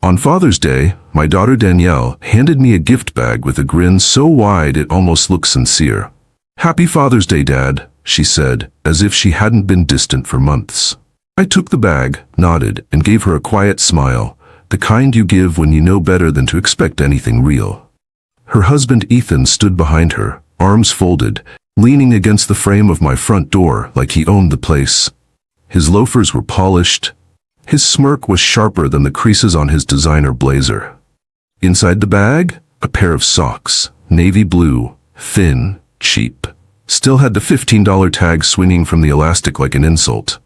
On Father's Day, my daughter Danielle handed me a gift bag with a grin so wide it almost looked sincere. "Happy Father's Day, Dad," she said, as if she hadn't been distant for months. I took the bag, nodded, and gave her a quiet smile, the kind you give when you know better than to expect anything real. Her husband Ethan stood behind her, arms folded, leaning against the frame of my front door like he owned the place. His loafers were polished. His smirk was sharper than the creases on his designer blazer. Inside the bag, a pair of socks, navy blue, thin, cheap. Still had the $15 tag swinging from the elastic like an insult.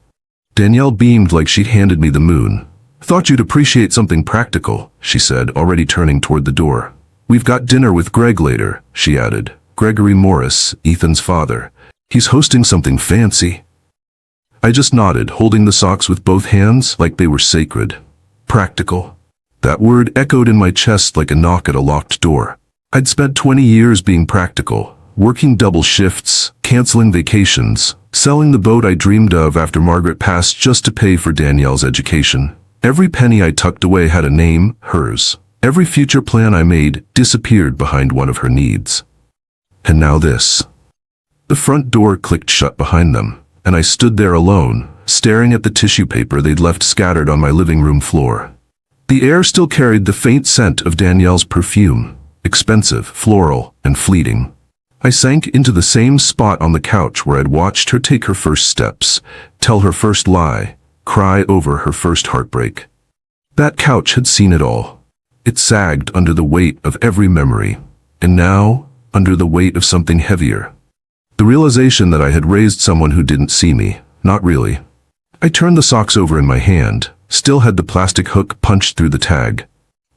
Danielle beamed like she'd handed me the moon. "Thought you'd appreciate something practical," she said, already turning toward the door. "We've got dinner with Greg later," she added. "Gregory Morris, Ethan's father. He's hosting something fancy." I just nodded, holding the socks with both hands like they were sacred. Practical. That word echoed in my chest like a knock at a locked door. I'd spent 20 years being practical, working double shifts, canceling vacations, selling the boat I dreamed of after Margaret passed just to pay for Danielle's education. Every penny I tucked away had a name, hers. Every future plan I made disappeared behind one of her needs. And now this. The front door clicked shut behind them, and I stood there alone, staring at the tissue paper they'd left scattered on my living room floor. The air still carried the faint scent of Danielle's perfume, expensive, floral, and fleeting. I sank into the same spot on the couch where I'd watched her take her first steps, tell her first lie, cry over her first heartbreak. That couch had seen it all. It sagged under the weight of every memory, and now, under the weight of something heavier. The realization that I had raised someone who didn't see me, not really. I turned the socks over in my hand, still had the plastic hook punched through the tag.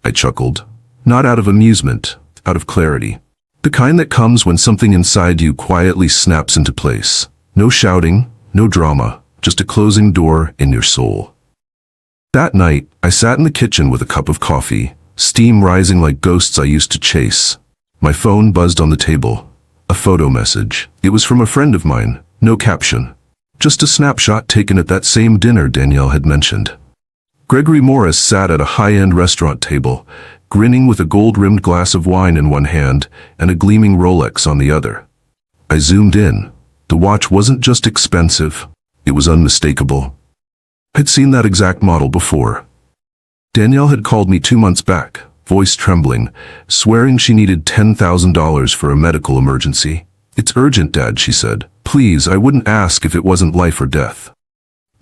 I chuckled. Not out of amusement, out of clarity. The kind that comes when something inside you quietly snaps into place. No shouting, no drama, just a closing door in your soul. That night, I sat in the kitchen with a cup of coffee, steam rising like ghosts I used to chase. My phone buzzed on the table. A photo message. It was from a friend of mine, no caption. Just a snapshot taken at that same dinner Danielle had mentioned. Gregory Morris sat at a high-end restaurant table, grinning with a gold-rimmed glass of wine in one hand and a gleaming Rolex on the other. I zoomed in. The watch wasn't just expensive, it was unmistakable. I'd seen that exact model before. Danielle had called me 2 months back, voice trembling, swearing she needed $10,000 for a medical emergency. "It's urgent, Dad," she said. "Please, I wouldn't ask if it wasn't life or death."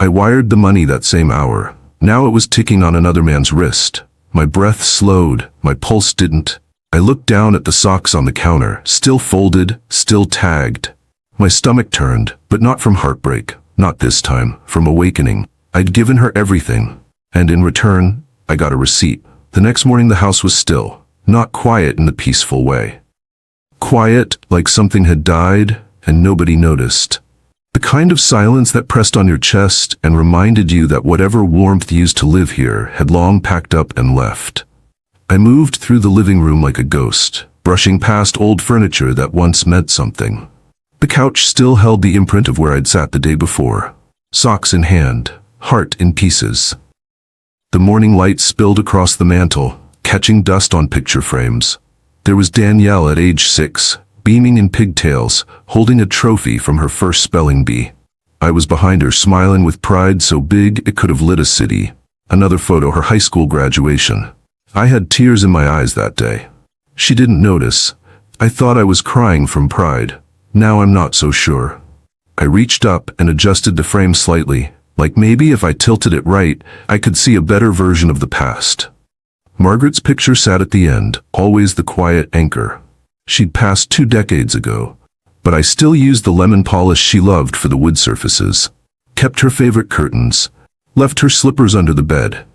I wired the money that same hour. Now it was ticking on another man's wrist. My breath slowed, my pulse didn't. I looked down at the socks on the counter, still folded, still tagged. My stomach turned, but not from heartbreak, not this time, from awakening. I'd given her everything, and in return, I got a receipt. The next morning the house was still, not quiet in the peaceful way. Quiet, like something had died, and nobody noticed. The kind of silence that pressed on your chest and reminded you that whatever warmth used to live here had long packed up and left. I moved through the living room like a ghost, brushing past old furniture that once meant something. The couch still held the imprint of where I'd sat the day before. Socks in hand, heart in pieces. The morning light spilled across the mantel, catching dust on picture frames. There was Danielle at age 6, beaming in pigtails, holding a trophy from her first spelling bee. I was behind her, smiling with pride so big it could have lit a city. Another photo, her high school graduation. I had tears in my eyes that day. She didn't notice. I thought I was crying from pride. Now I'm not so sure. I reached up and adjusted the frame slightly, like maybe if I tilted it right, I could see a better version of the past. Margaret's picture sat at the end, always the quiet anchor. She'd passed 2 decades ago, but I still used the lemon polish she loved for the wood surfaces, kept her favorite curtains, left her slippers under the bed.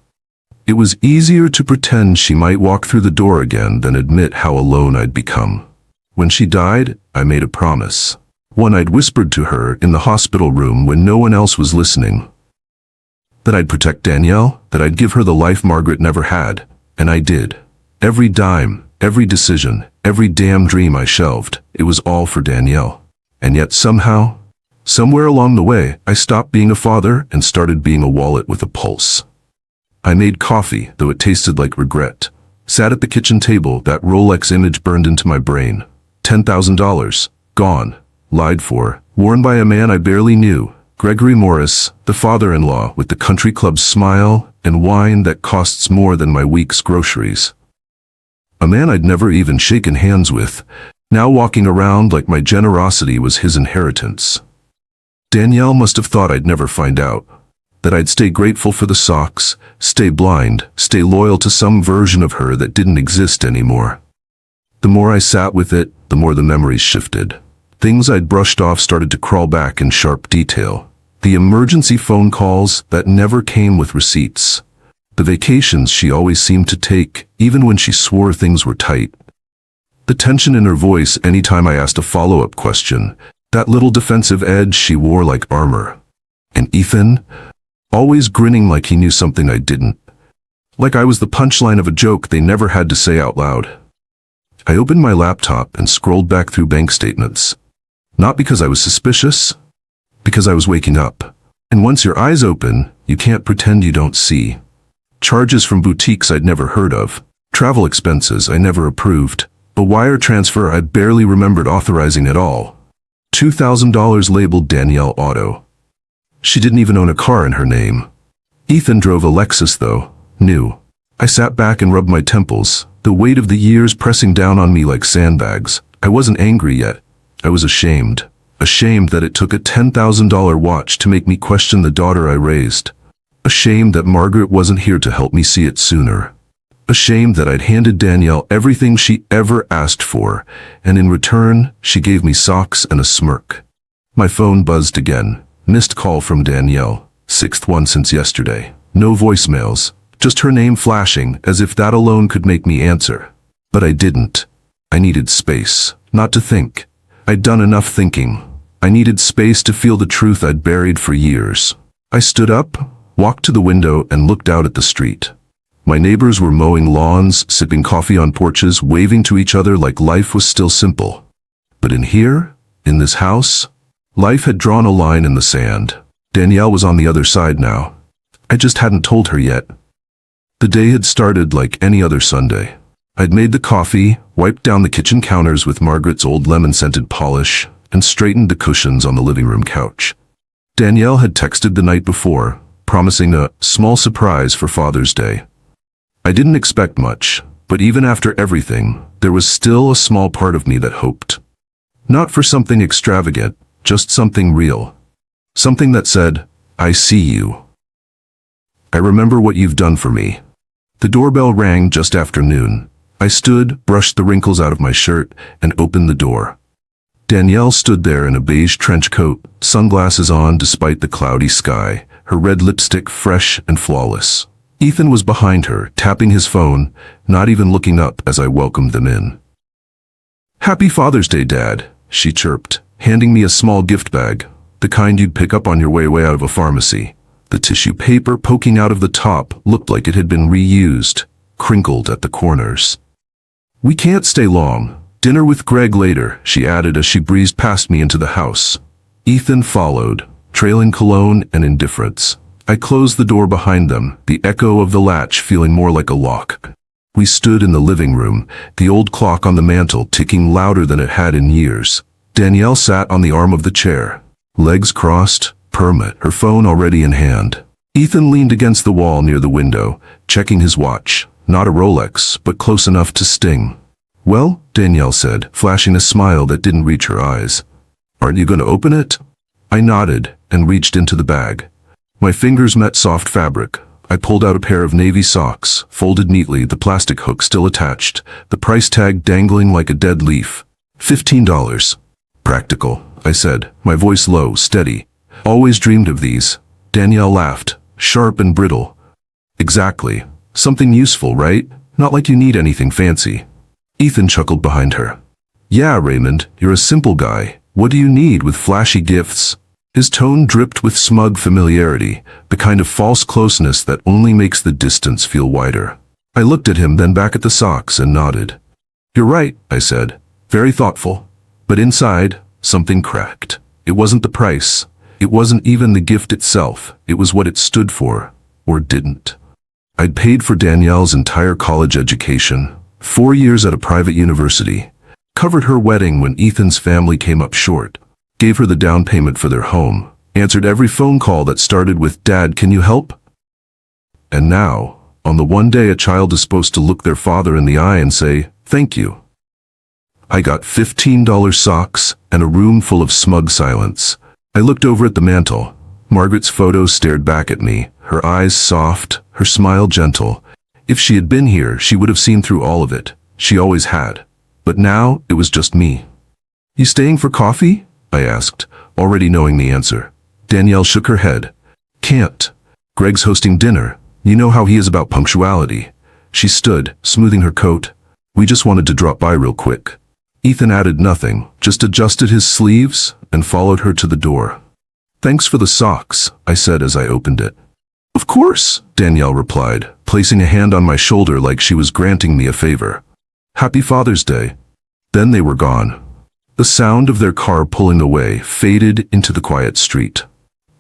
It was easier to pretend she might walk through the door again than admit how alone I'd become. When she died, I made a promise. One I'd whispered to her in the hospital room when no one else was listening. That I'd protect Danielle, that I'd give her the life Margaret never had, and I did. Every dime, every decision, every damn dream I shelved, it was all for Danielle. And yet somehow, somewhere along the way, I stopped being a father and started being a wallet with a pulse. I made coffee, though it tasted like regret. Sat at the kitchen table, that Rolex image burned into my brain. $10,000. Gone. Lied for. Worn by a man I barely knew. Gregory Morris, the father-in-law with the country club's smile and wine that costs more than my week's groceries. A man I'd never even shaken hands with, now walking around like my generosity was his inheritance. Danielle must have thought I'd never find out. That I'd stay grateful for the socks, stay blind, stay loyal to some version of her that didn't exist anymore. The more I sat with it, the more the memories shifted. Things I'd brushed off started to crawl back in sharp detail. The emergency phone calls that never came with receipts. The vacations she always seemed to take, even when she swore things were tight. The tension in her voice anytime I asked a follow-up question. That little defensive edge she wore like armor. And Ethan? Always grinning like he knew something I didn't. Like I was the punchline of a joke they never had to say out loud. I opened my laptop and scrolled back through bank statements. Not because I was suspicious, because I was waking up. And once your eyes open, you can't pretend you don't see. Charges from boutiques I'd never heard of. Travel expenses I never approved. A wire transfer I barely remembered authorizing at all. $2,000 labeled Danielle Auto. She didn't even own a car in her name. Ethan drove a Lexus though, new. I sat back and rubbed my temples, the weight of the years pressing down on me like sandbags. I wasn't angry yet. I was ashamed. Ashamed that it took a $10,000 watch to make me question the daughter I raised. Ashamed that Margaret wasn't here to help me see it sooner. Ashamed that I'd handed Danielle everything she ever asked for, and in return, she gave me socks and a smirk. My phone buzzed again. Missed call from Danielle, sixth one since yesterday. No voicemails, just her name flashing as if that alone could make me answer. But I didn't. I needed space, not to think. I'd done enough thinking. I needed space to feel the truth I'd buried for years. I stood up, walked to the window and looked out at the street. My neighbors were mowing lawns, sipping coffee on porches, waving to each other like life was still simple. But in here, in this house, life had drawn a line in the sand. Danielle was on the other side now. I just hadn't told her yet. The day had started like any other Sunday. I'd made the coffee, wiped down the kitchen counters with Margaret's old lemon-scented polish, and straightened the cushions on the living room couch. Danielle had texted the night before, promising a small surprise for Father's Day. I didn't expect much, but even after everything, there was still a small part of me that hoped. Not for something extravagant, just something real. Something that said, I see you. I remember what you've done for me. The doorbell rang just after noon. I stood, brushed the wrinkles out of my shirt, and opened the door. Danielle stood there in a beige trench coat, sunglasses on despite the cloudy sky, her red lipstick fresh and flawless. Ethan was behind her, tapping his phone, not even looking up as I welcomed them in. Happy Father's Day, Dad, she chirped, handing me a small gift bag, the kind you'd pick up on your way out of a pharmacy. The tissue paper poking out of the top looked like it had been reused, crinkled at the corners. We can't stay long. Dinner with Greg later, she added as she breezed past me into the house. Ethan followed, trailing cologne and indifference. I closed the door behind them, the echo of the latch feeling more like a lock. We stood in the living room, the old clock on the mantel ticking louder than it had in years. Danielle sat on the arm of the chair, legs crossed, permit, her phone already in hand. Ethan leaned against the wall near the window, checking his watch. Not a Rolex, but close enough to sting. Well, Danielle said, flashing a smile that didn't reach her eyes. Aren't you going to open it? I nodded and reached into the bag. My fingers met soft fabric. I pulled out a pair of navy socks, folded neatly, the plastic hook still attached, the price tag dangling like a dead leaf. $15. Practical, I said, my voice low, steady. Always dreamed of these. Danielle laughed, sharp and brittle. Exactly. Something useful, right? Not like you need anything fancy. Ethan chuckled behind her. Yeah, Raymond, you're a simple guy. What do you need with flashy gifts? His tone dripped with smug familiarity, the kind of false closeness that only makes the distance feel wider. I looked at him, then back at the socks and nodded. You're right, I said. Very thoughtful. But inside, something cracked. It wasn't the price. It wasn't even the gift itself. It was what it stood for, or didn't. I'd paid for Danielle's entire college education, 4 years at a private university, covered her wedding when Ethan's family came up short, gave her the down payment for their home, answered every phone call that started with, "Dad, can you help?" And now, on the one day a child is supposed to look their father in the eye and say, "Thank you," I got $15 socks and a room full of smug silence. I looked over at the mantel. Margaret's photo stared back at me, her eyes soft, her smile gentle. If she had been here, she would have seen through all of it. She always had. But now, it was just me. "You staying for coffee?" I asked, already knowing the answer. Danielle shook her head. "Can't. Greg's hosting dinner. You know how he is about punctuality." She stood, smoothing her coat. "We just wanted to drop by real quick." Ethan added nothing, just adjusted his sleeves and followed her to the door. "Thanks for the socks," I said as I opened it. "Of course," Danielle replied, placing a hand on my shoulder like she was granting me a favor. "Happy Father's Day." Then they were gone. The sound of their car pulling away faded into the quiet street.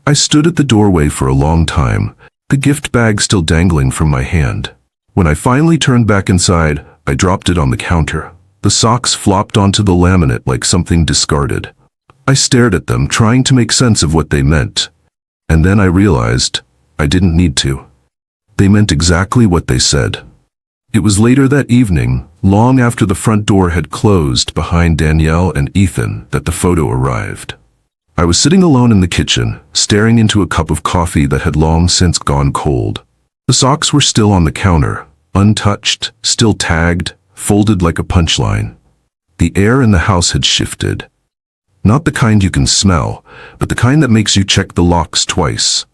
I stood at the doorway for a long time, the gift bag still dangling from my hand. When I finally turned back inside, I dropped it on the counter. The socks flopped onto the laminate like something discarded. I stared at them, trying to make sense of what they meant. And then I realized I didn't need to. They meant exactly what they said. It was later that evening, long after the front door had closed behind Danielle and Ethan, that the photo arrived. I was sitting alone in the kitchen, staring into a cup of coffee that had long since gone cold. The socks were still on the counter, untouched, still tagged, folded like a punchline. The air in the house had shifted. Not the kind you can smell, but the kind that makes you check the locks twice.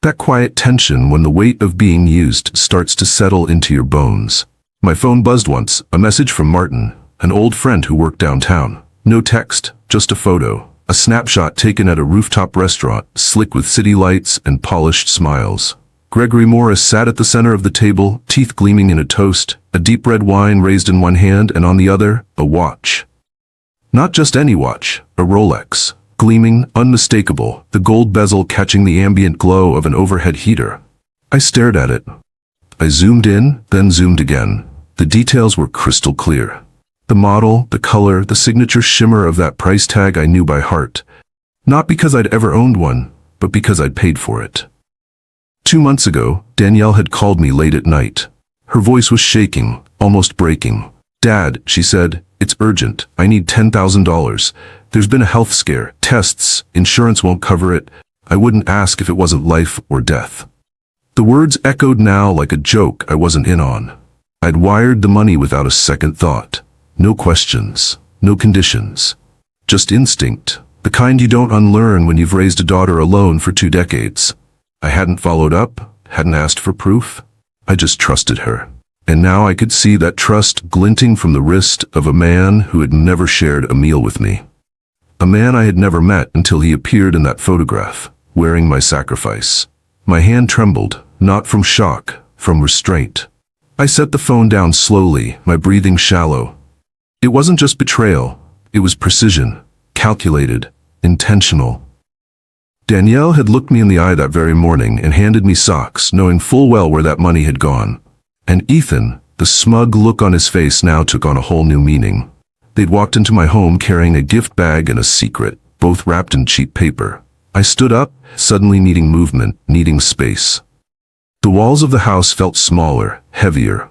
That quiet tension when the weight of being used starts to settle into your bones. My phone buzzed once, a message from Martin, an old friend who worked downtown. No text, just a photo, a snapshot taken at a rooftop restaurant, slick with city lights and polished smiles. Gregory Morris sat at the center of the table, teeth gleaming in a toast, a deep red wine raised in one hand and on the other, a watch. Not just any watch, a Rolex. Gleaming, unmistakable, the gold bezel catching the ambient glow of an overhead heater. I stared at it. I zoomed in, then zoomed again. The details were crystal clear. The model, the color, the signature shimmer of that price tag I knew by heart. Not because I'd ever owned one, but because I'd paid for it. 2 months ago, Danielle had called me late at night. Her voice was shaking, almost breaking. "Dad," she said, "it's urgent. I need $10,000. There's been a health scare, tests, insurance won't cover it. I wouldn't ask if it wasn't life or death." The words echoed now like a joke I wasn't in on. I'd wired the money without a second thought. No questions, no conditions. Just instinct, the kind you don't unlearn when you've raised a daughter alone for 2 decades. I hadn't followed up, hadn't asked for proof. I just trusted her. And now I could see that trust glinting from the wrist of a man who had never shared a meal with me. A man I had never met until he appeared in that photograph, wearing my sacrifice. My hand trembled, not from shock, from restraint. I set the phone down slowly, my breathing shallow. It wasn't just betrayal, it was precision, calculated, intentional. Danielle had looked me in the eye that very morning and handed me socks, knowing full well where that money had gone. And Ethan, the smug look on his face now took on a whole new meaning. They'd walked into my home carrying a gift bag and a secret, both wrapped in cheap paper. I stood up, suddenly needing movement, needing space. The walls of the house felt smaller, heavier.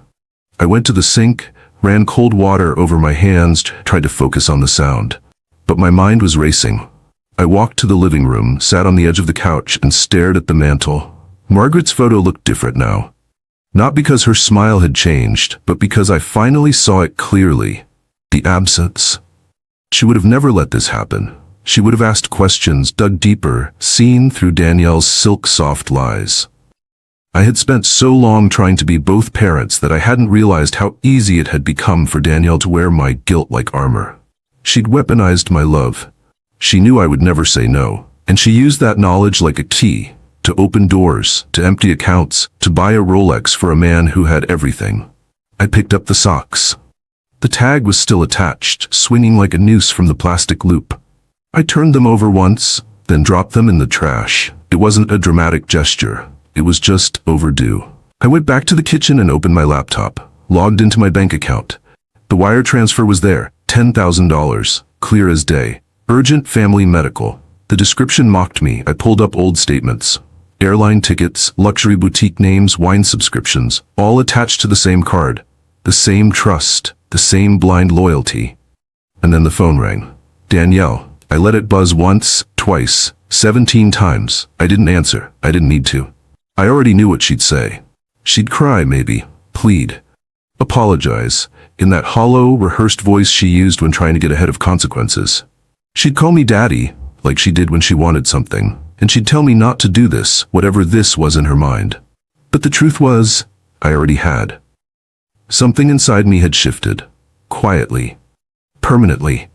I went to the sink, ran cold water over my hands, tried to focus on the sound. But my mind was racing. I walked to the living room, sat on the edge of the couch, and stared at the mantel. Margaret's photo looked different now. Not because her smile had changed, but because I finally saw it clearly. The absence. She would have never let this happen. She would have asked questions, dug deeper, seen through Danielle's silk-soft lies. I had spent so long trying to be both parents that I hadn't realized how easy it had become for Danielle to wear my guilt like armor. She'd weaponized my love. She knew I would never say no, and she used that knowledge like a key, to open doors, to empty accounts, to buy a Rolex for a man who had everything. I picked up the socks. The tag was still attached, swinging like a noose from the plastic loop. I turned them over once, then dropped them in the trash. It wasn't a dramatic gesture. It was just overdue. I went back to the kitchen and opened my laptop, logged into my bank account. The wire transfer was there, $10,000, clear as day. Urgent family medical. The description mocked me. I pulled up old statements. Airline tickets, luxury boutique names, wine subscriptions, all attached to the same card. The same trust, the same blind loyalty. And then the phone rang. Danielle. I let it buzz once, twice, 17 times. I didn't answer. I didn't need to. I already knew what she'd say. She'd cry, maybe. Plead. Apologize. In that hollow, rehearsed voice she used when trying to get ahead of consequences. She'd call me daddy, like she did when she wanted something, and she'd tell me not to do this, whatever this was in her mind. But the truth was, I already had. Something inside me had shifted. Quietly. Permanently.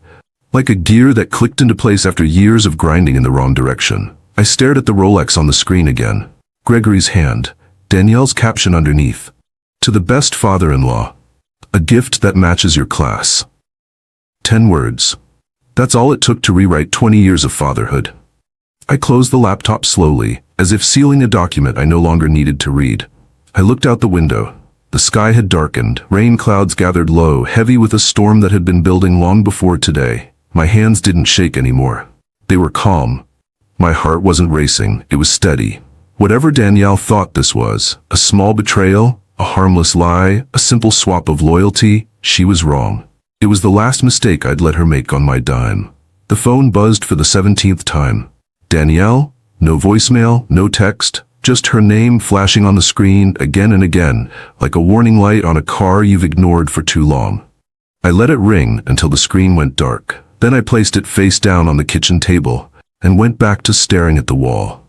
Like a gear that clicked into place after years of grinding in the wrong direction. I stared at the Rolex on the screen again. Gregory's hand. Danielle's caption underneath. To the best father-in-law. A gift that matches your class. 10 words. That's all it took to rewrite 20 years of fatherhood. I closed the laptop slowly, as if sealing a document I no longer needed to read. I looked out the window. The sky had darkened, rain clouds gathered low, heavy with a storm that had been building long before today. My hands didn't shake anymore. They were calm. My heart wasn't racing, it was steady. Whatever Danielle thought this was, a small betrayal, a harmless lie, a simple swap of loyalty, she was wrong. It was the last mistake I'd let her make on my dime. The phone buzzed for the 17th time. Danielle? No voicemail, no text, just her name flashing on the screen again and again, like a warning light on a car you've ignored for too long. I let it ring until the screen went dark. Then I placed it face down on the kitchen table and went back to staring at the wall.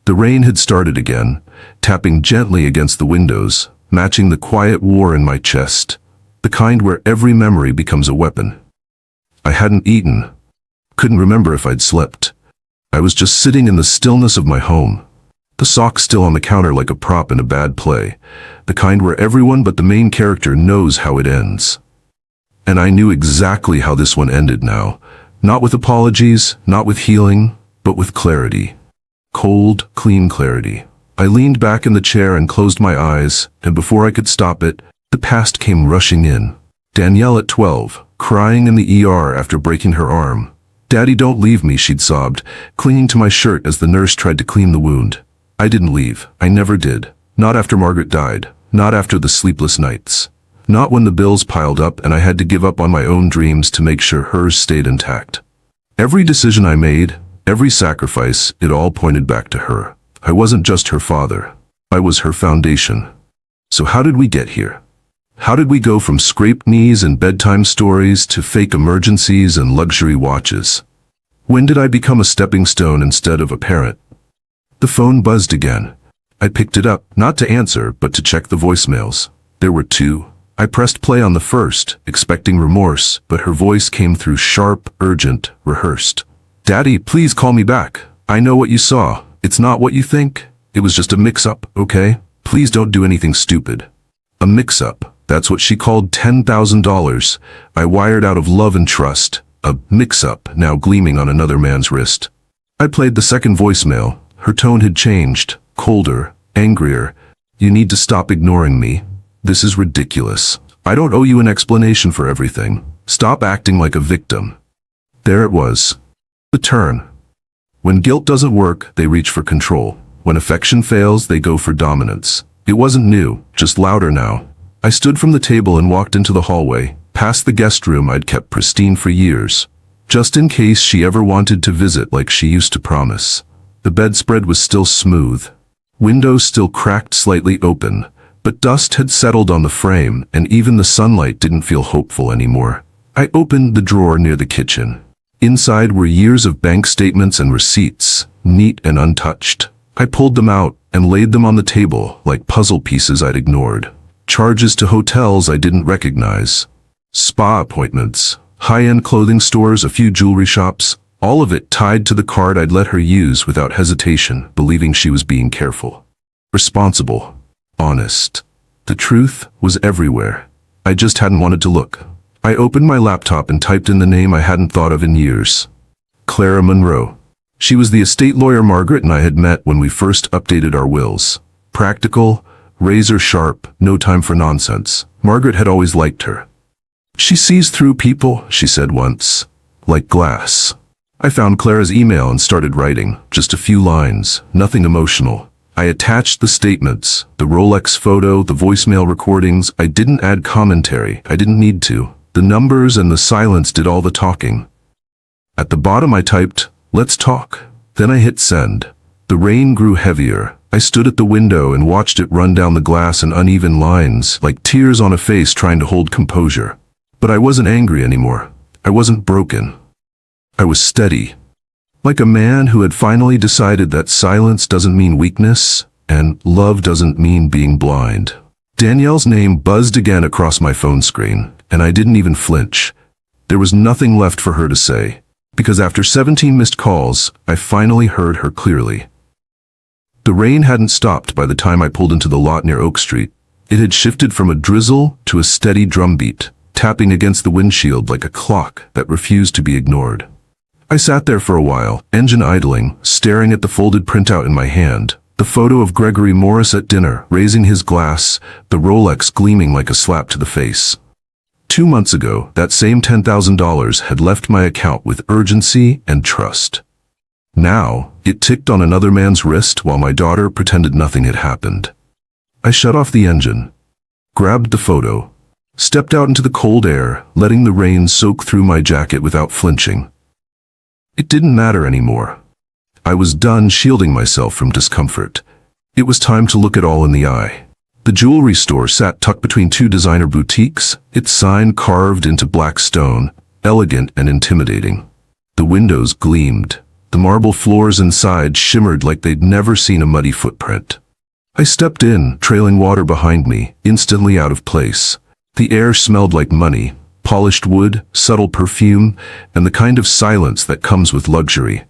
The rain had started again, tapping gently against the windows, matching the quiet war in my chest, the kind where every memory becomes a weapon. I hadn't eaten. Couldn't remember if I'd slept. I was just sitting in the stillness of my home. The sock still on the counter like a prop in a bad play, the kind where everyone but the main character knows how it ends. And I knew exactly how this one ended now. Not with apologies, not with healing, but with clarity. Cold, clean clarity. I leaned back in the chair and closed my eyes, and before I could stop it, the past came rushing in. Danielle at 12, crying in the ER after breaking her arm. Daddy, don't leave me, she'd sobbed, clinging to my shirt as the nurse tried to clean the wound. I didn't leave. I never did. Not after Margaret died. Not after the sleepless nights. Not when the bills piled up and I had to give up on my own dreams to make sure hers stayed intact. Every decision I made, every sacrifice, it all pointed back to her. I wasn't just her father. I was her foundation. So how did we get here? How did we go from scraped knees and bedtime stories to fake emergencies and luxury watches? When did I become a stepping stone instead of a parent? The phone buzzed again. I picked it up, not to answer, but to check the voicemails. There were 2. I pressed play on the first, expecting remorse, but her voice came through sharp, urgent, rehearsed. Daddy, please call me back. I know what you saw. It's not what you think. It was just a mix-up, okay? Please don't do anything stupid. A mix-up. That's what she called $10,000. I wired out of love and trust. A mix-up now gleaming on another man's wrist. I played the second voicemail. Her tone had changed. Colder, angrier. You need to stop ignoring me. This is ridiculous. I don't owe you an explanation for everything. Stop acting like a victim. There it was. The turn. When guilt doesn't work, they reach for control. When affection fails, they go for dominance. It wasn't new, just louder now. I stood from the table and walked into the hallway, past the guest room I'd kept pristine for years, just in case she ever wanted to visit like she used to promise. The bedspread was still smooth. Windows still cracked slightly open, but dust had settled on the frame and even the sunlight didn't feel hopeful anymore. I opened the drawer near the kitchen. Inside were years of bank statements and receipts, neat and untouched. I pulled them out and laid them on the table like puzzle pieces I'd ignored. Charges to hotels I didn't recognize. Spa appointments, high-end clothing stores, a few jewelry shops, all of it tied to the card I'd let her use without hesitation, believing she was being careful. Responsible. Honest. The truth was everywhere. I just hadn't wanted to look. I opened my laptop and typed in the name I hadn't thought of in years. Clara Monroe. She was the estate lawyer Margaret and I had met when we first updated our wills. Practical, razor sharp, no time for nonsense. Margaret had always liked her. "She sees through people," she said once. "Like glass." I found Clara's email and started writing, just a few lines, nothing emotional. I attached the statements, the Rolex photo, the voicemail recordings. I didn't add commentary. I didn't need to. The numbers and the silence did all the talking. At the bottom I typed, "Let's talk." Then I hit send. The rain grew heavier. I stood at the window and watched it run down the glass in uneven lines, like tears on a face trying to hold composure. But I wasn't angry anymore. I wasn't broken. I was steady. Like a man who had finally decided that silence doesn't mean weakness, and love doesn't mean being blind. Danielle's name buzzed again across my phone screen, and I didn't even flinch. There was nothing left for her to say, because after 17 missed calls, I finally heard her clearly. The rain hadn't stopped by the time I pulled into the lot near Oak Street. It had shifted from a drizzle to a steady drumbeat, tapping against the windshield like a clock that refused to be ignored. I sat there for a while, engine idling, staring at the folded printout in my hand, the photo of Gregory Morris at dinner, raising his glass, the Rolex gleaming like a slap to the face. 2 months ago, that same $10,000 had left my account with urgency and trust. Now, it ticked on another man's wrist while my daughter pretended nothing had happened. I shut off the engine, grabbed the photo, stepped out into the cold air, letting the rain soak through my jacket without flinching. It didn't matter anymore. I was done shielding myself from discomfort. It was time to look it all in the eye. The jewelry store sat tucked between two designer boutiques, its sign carved into black stone, elegant and intimidating. The windows gleamed. The marble floors inside shimmered like they'd never seen a muddy footprint. I stepped in, trailing water behind me, instantly out of place. The air smelled like money, polished wood, subtle perfume, and the kind of silence that comes with luxury.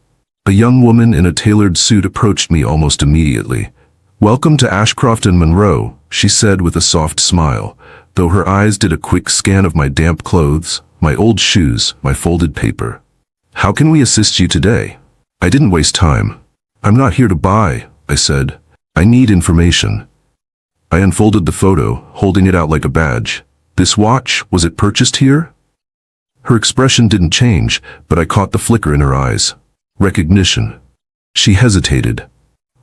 A young woman in a tailored suit approached me almost immediately. "Welcome to Ashcroft and Monroe," she said with a soft smile, though her eyes did a quick scan of my damp clothes, my old shoes, my folded paper. "How can we assist you today?" I didn't waste time. "I'm not here to buy," I said. "I need information." I unfolded the photo, holding it out like a badge. "This watch, was it purchased here?" Her expression didn't change, but I caught the flicker in her eyes. Recognition. She hesitated.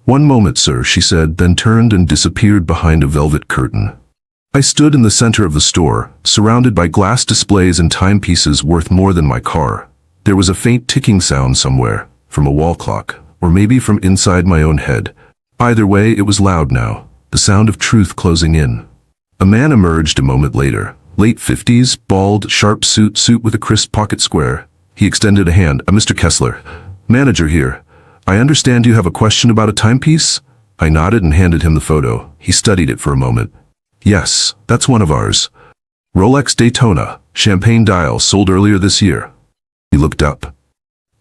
"One moment, sir," she said, then turned and disappeared behind a velvet curtain. I stood in the center of the store, surrounded by glass displays and timepieces worth more than my car. There was a faint ticking sound somewhere, from a wall clock, or maybe from inside my own head. Either way, it was loud now, the sound of truth closing in. A man emerged a moment later, late 50s, bald, sharp suit with a crisp pocket square. He extended a hand. "Mr. Kessler, manager here. I understand you have a question about a timepiece?" I nodded and handed him the photo. He studied it for a moment. "Yes, that's one of ours. Rolex Daytona, champagne dial, sold earlier this year." He looked up.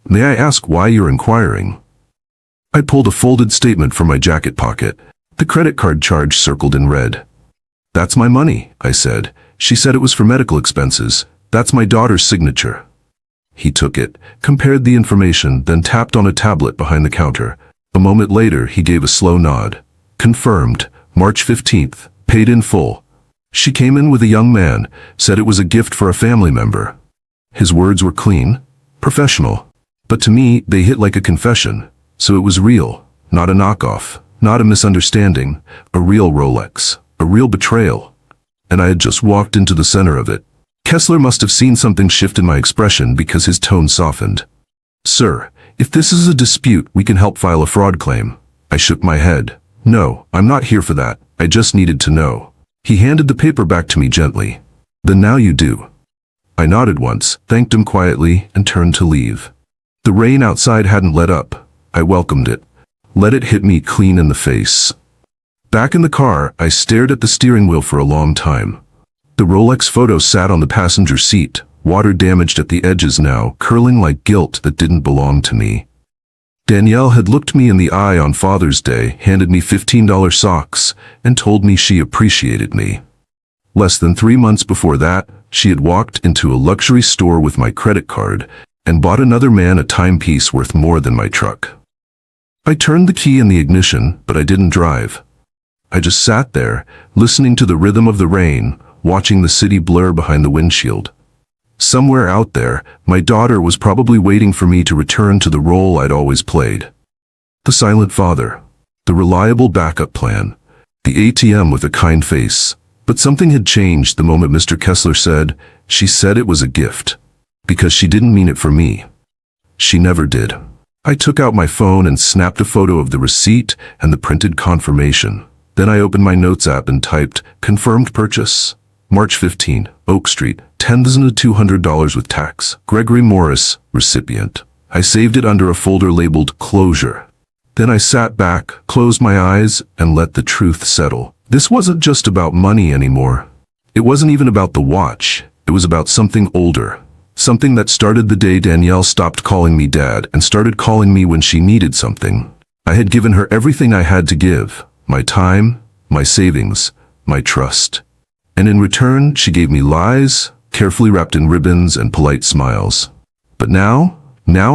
"May I ask why you're inquiring?" I pulled a folded statement from my jacket pocket. The credit card charge circled in red. "That's my money," I said. "She said it was for medical expenses. That's my daughter's signature." He took it, compared the information, then tapped on a tablet behind the counter. A moment later, he gave a slow nod. "Confirmed, March 15th, paid in full." She came in with a young man, said it was a gift for a family member. His words were clean, professional, but to me, they hit like a confession. So it was real, not a knockoff, not a misunderstanding, a real Rolex, a real betrayal. And I had just walked into the center of it. Kessler must have seen something shift in my expression because his tone softened. "Sir, if this is a dispute, we can help file a fraud claim." I shook my head. "No, I'm not here for that. I just needed to know." He handed the paper back to me gently. "Then now you do." I nodded once, thanked him quietly, and turned to leave. The rain outside hadn't let up. I welcomed it. Let it hit me clean in the face. Back in the car, I stared at the steering wheel for a long time. The Rolex photo sat on the passenger seat, water damaged at the edges now, curling like guilt that didn't belong to me. Danielle had looked me in the eye on Father's Day, handed me $15 socks, and told me she appreciated me. Less than 3 months before that, she had walked into a luxury store with my credit card and bought another man a timepiece worth more than my truck. I turned the key in the ignition, but I didn't drive. I just sat there, listening to the rhythm of the rain, watching the city blur behind the windshield. Somewhere out there, my daughter was probably waiting for me to return to the role I'd always played. The silent father, the reliable backup plan, the ATM with a kind face. But something had changed the moment Mr. Kessler said, "She said it was a gift." Because she didn't mean it for me. She never did. I took out my phone and snapped a photo of the receipt and the printed confirmation. Then I opened my notes app and typed, "Confirmed purchase. March 15, Oak Street, $10,200 with tax. Gregory Morris, recipient." I saved it under a folder labeled Closure. Then I sat back, closed my eyes, and let the truth settle. This wasn't just about money anymore. It wasn't even about the watch. It was about something older. Something that started the day Danielle stopped calling me dad and started calling me when she needed something. I had given her everything I had to give. My time, my savings, my trust. And in return, she gave me lies, carefully wrapped in ribbons and polite smiles. But now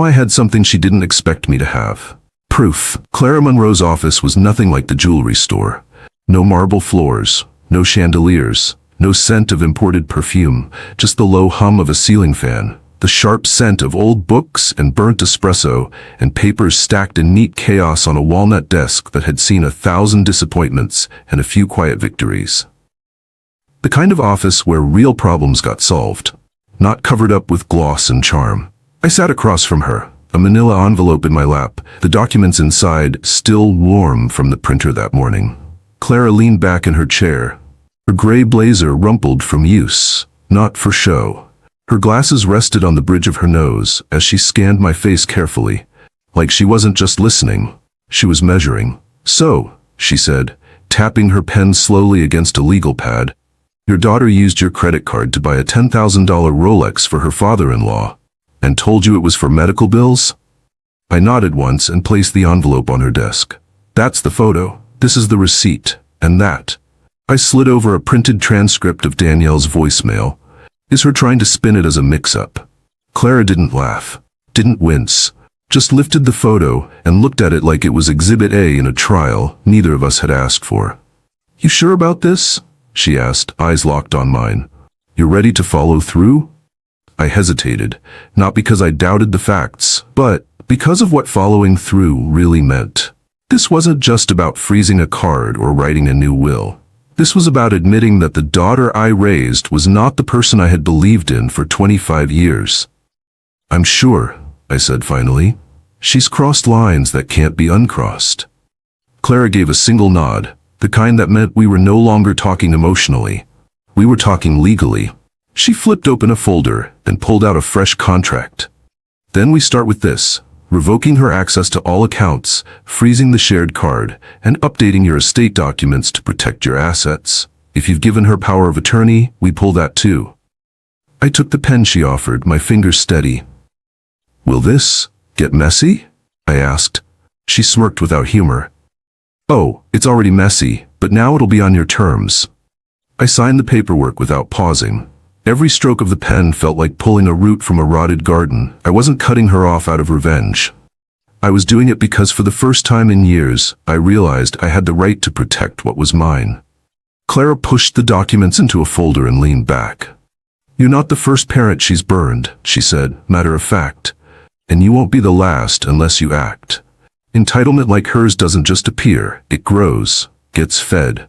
I had something she didn't expect me to have. Proof. Clara Monroe's office was nothing like the jewelry store. No marble floors, no chandeliers, no scent of imported perfume, just the low hum of a ceiling fan, the sharp scent of old books and burnt espresso, and papers stacked in neat chaos on a walnut desk that had seen 1,000 disappointments and a few quiet victories. The kind of office where real problems got solved, not covered up with gloss and charm. I sat across from her, a manila envelope in my lap, the documents inside still warm from the printer that morning. Clara leaned back in her chair, her gray blazer rumpled from use, not for show. Her glasses rested on the bridge of her nose as she scanned my face carefully, like she wasn't just listening, she was measuring. "So," she said, tapping her pen slowly against a legal pad, "your daughter used your credit card to buy a $10,000 Rolex for her father-in-law, and told you it was for medical bills?" I nodded once and placed the envelope on her desk. "That's the photo. This is the receipt. And that." I slid over a printed transcript of Danielle's voicemail. Is her trying to spin it as a mix-up? Clara didn't laugh, didn't wince, just lifted the photo and looked at it like it was Exhibit A in a trial neither of us had asked for. "You sure about this?" she asked, eyes locked on mine. "You're ready to follow through?" I hesitated, not because I doubted the facts, but because of what following through really meant. This wasn't just about freezing a card or writing a new will. This was about admitting that the daughter I raised was not the person I had believed in for 25 years. "I'm sure," I said finally. "She's crossed lines that can't be uncrossed." Clara gave a single nod, the kind that meant we were no longer talking emotionally. We were talking legally. She flipped open a folder and pulled out a fresh contract. "Then we start with this. Revoking her access to all accounts, freezing the shared card, and updating your estate documents to protect your assets. If you've given her power of attorney, we pull that too." I took the pen she offered, my fingers steady. "Will this get messy?" I asked. She smirked without humor. "Oh, it's already messy, but now it'll be on your terms." I signed the paperwork without pausing. Every stroke of the pen felt like pulling a root from a rotted garden. I wasn't cutting her off out of revenge. I was doing it because for the first time in years, I realized I had the right to protect what was mine. Clara pushed the documents into a folder and leaned back. "You're not the first parent she's burned," she said, matter of fact. "And you won't be the last unless you act. Entitlement like hers doesn't just appear, it grows, gets fed."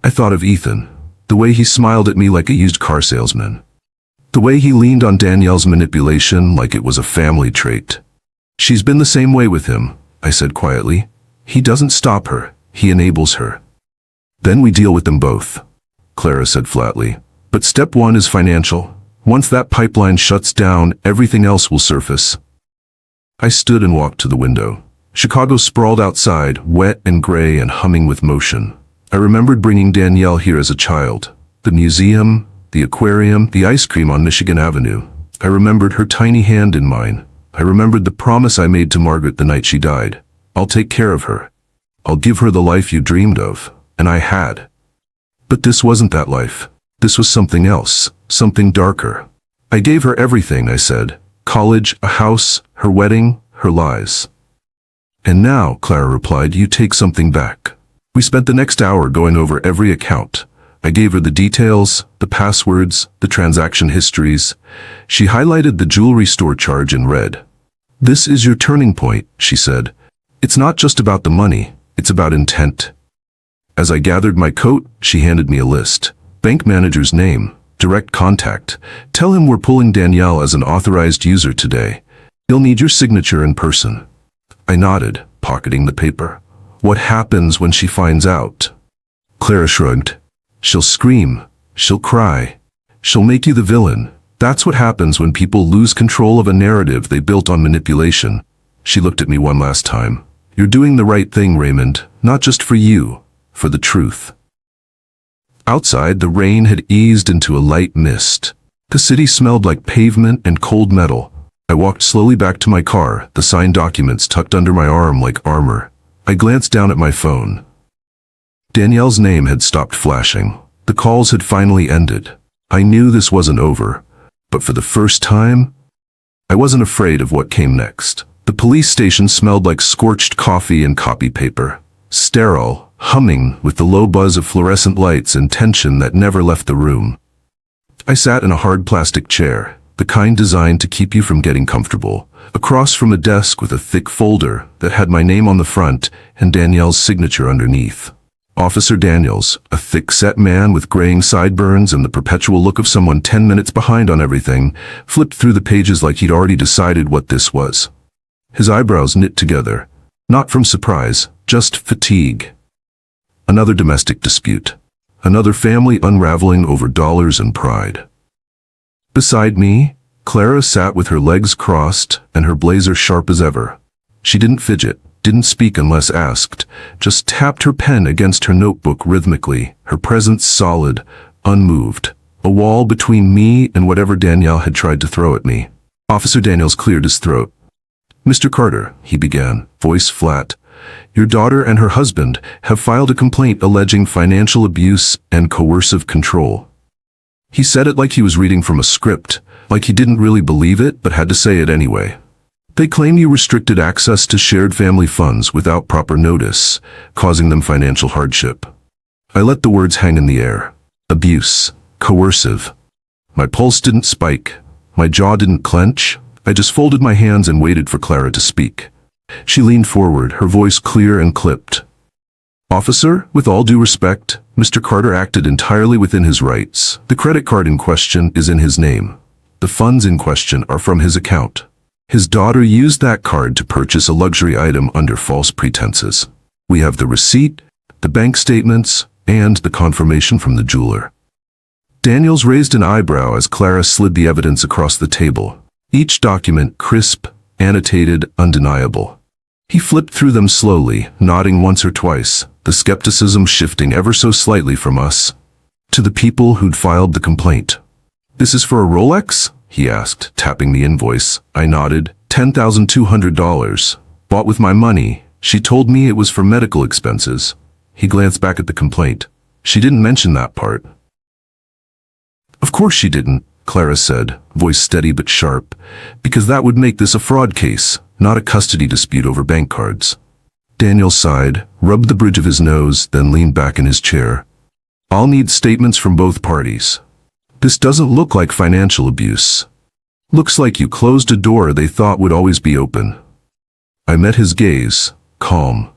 I thought of Ethan. The way he smiled at me like a used car salesman. The way he leaned on Danielle's manipulation like it was a family trait. "She's been the same way with him," I said quietly. "He doesn't stop her, he enables her." "Then we deal with them both," Clara said flatly. "But step one is financial. Once that pipeline shuts down, everything else will surface." I stood and walked to the window. Chicago sprawled outside, wet and gray and humming with motion. I remembered bringing Danielle here as a child. The museum, the aquarium, the ice cream on Michigan Avenue. I remembered her tiny hand in mine. I remembered the promise I made to Margaret the night she died. "I'll take care of her. I'll give her the life you dreamed of." And I had. But this wasn't that life. This was something else, something darker. I gave her everything, I said. College, a house, her wedding, her lies. "And now," Clara replied, "you take something back." We spent the next hour going over every account. I gave her the details, the passwords, the transaction histories. She highlighted the jewelry store charge in red. "This is your turning point," she said. "It's not just about the money, it's about intent." As I gathered my coat, she handed me a list. Bank manager's name, direct contact. "Tell him we're pulling Danielle as an authorized user today. He'll need your signature in person." I nodded, pocketing the paper. "What happens when she finds out?" Clara shrugged. "She'll scream. She'll cry. She'll make you the villain. That's what happens when people lose control of a narrative they built on manipulation." She looked at me one last time. "You're doing the right thing, Raymond, not just for you, for the truth." Outside, the rain had eased into a light mist. The city smelled like pavement and cold metal. I walked slowly back to my car, the signed documents tucked under my arm like armor. I glanced down at my phone. Danielle's name had stopped flashing. The calls had finally ended. I knew this wasn't over, but for the first time, I wasn't afraid of what came next. The police station smelled like scorched coffee and copy paper. Sterile, humming, with the low buzz of fluorescent lights and tension that never left the room. I sat in a hard plastic chair, the kind designed to keep you from getting comfortable, across from a desk with a thick folder that had my name on the front and Danielle's signature underneath. Officer Daniels, a thick-set man with graying sideburns and the perpetual look of someone 10 minutes behind on everything, flipped through the pages like he'd already decided what this was. His eyebrows knit together, not from surprise, just fatigue. Another domestic dispute. Another family unraveling over dollars and pride. Beside me, Clara sat with her legs crossed and her blazer sharp as ever. She didn't fidget, didn't speak unless asked, just tapped her pen against her notebook rhythmically, her presence solid, unmoved, a wall between me and whatever Danielle had tried to throw at me. Officer Daniels cleared his throat. "Mr. Carter," he began, voice flat, "your daughter and her husband have filed a complaint alleging financial abuse and coercive control." He said it like he was reading from a script, like he didn't really believe it but had to say it anyway. "They claim you restricted access to shared family funds without proper notice, causing them financial hardship." I let the words hang in the air. Abuse. Coercive. My pulse didn't spike. My jaw didn't clench. I just folded my hands and waited for Clara to speak. She leaned forward, her voice clear and clipped. "Officer, with all due respect, Mr. Carter acted entirely within his rights. The credit card in question is in his name. The funds in question are from his account. His daughter used that card to purchase a luxury item under false pretenses. We have the receipt, the bank statements, and the confirmation from the jeweler." Daniels raised an eyebrow as Clara slid the evidence across the table. Each document crisp, annotated, undeniable. He flipped through them slowly, nodding once or twice, the skepticism shifting ever so slightly from us to the people who'd filed the complaint. "This is for a Rolex?" he asked, tapping the invoice. I nodded. $10,200. Bought with my money. She told me it was for medical expenses. He glanced back at the complaint. "She didn't mention that part." "Of course she didn't," Clara said, voice steady but sharp, "because that would make this a fraud case, not a custody dispute over bank cards." Daniel sighed, rubbed the bridge of his nose, then leaned back in his chair. "I'll need statements from both parties. This doesn't look like financial abuse. Looks like you closed a door they thought would always be open." I met his gaze, calm.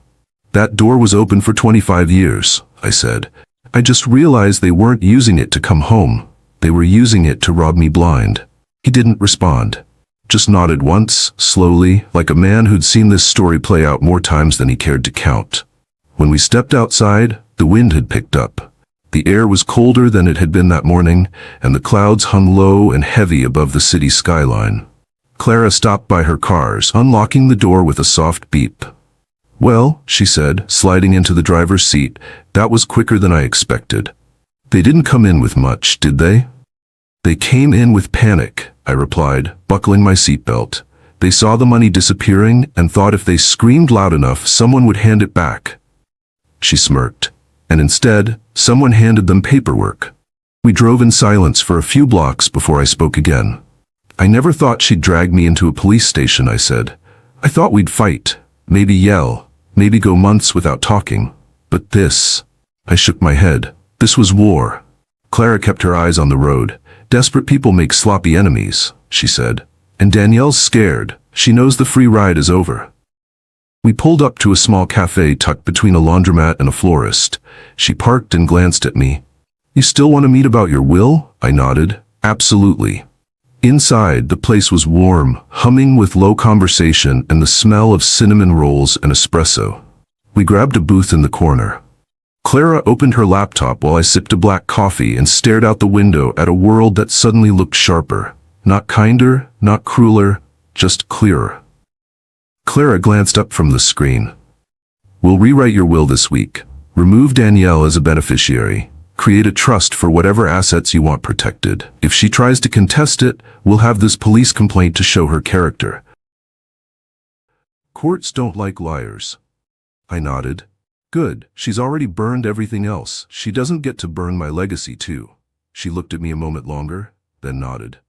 "That door was open for 25 years, I said. "I just realized they weren't using it to come home. They were using it to rob me blind." He didn't respond. Just nodded once, slowly, like a man who'd seen this story play out more times than he cared to count. When we stepped outside, the wind had picked up. The air was colder than it had been that morning, and the clouds hung low and heavy above the city skyline. Clara stopped by her cars, unlocking the door with a soft beep. "Well," she said, sliding into the driver's seat, "that was quicker than I expected." "They didn't come in with much, did they?" "They came in with panic," I replied, buckling my seatbelt. "They saw the money disappearing and thought if they screamed loud enough, someone would hand it back." She smirked. And instead, someone handed them paperwork. We drove in silence for a few blocks before I spoke again. "I never thought she'd drag me into a police station," I said. "I thought we'd fight, maybe yell, maybe go months without talking. But this... I shook my head. This was war. Clara kept her eyes on the road. Desperate people make sloppy enemies, she said. And Danielle's scared. She knows the free ride is over. We pulled up to a small cafe tucked between a laundromat and a florist. She parked and glanced at me. You still want to meet about your will? I nodded. Absolutely. Inside, the place was warm, humming with low conversation and the smell of cinnamon rolls and espresso. We grabbed a booth in the corner. Clara opened her laptop while I sipped a black coffee and stared out the window at a world that suddenly looked sharper. Not kinder, not crueler, just clearer. Clara glanced up from the screen. We'll rewrite your will this week. Remove Danielle as a beneficiary. Create a trust for whatever assets you want protected. If she tries to contest it, we'll have this police complaint to show her character. Courts don't like liars. I nodded. Good, she's already burned everything else. She doesn't get to burn my legacy too. She looked at me a moment longer, then nodded.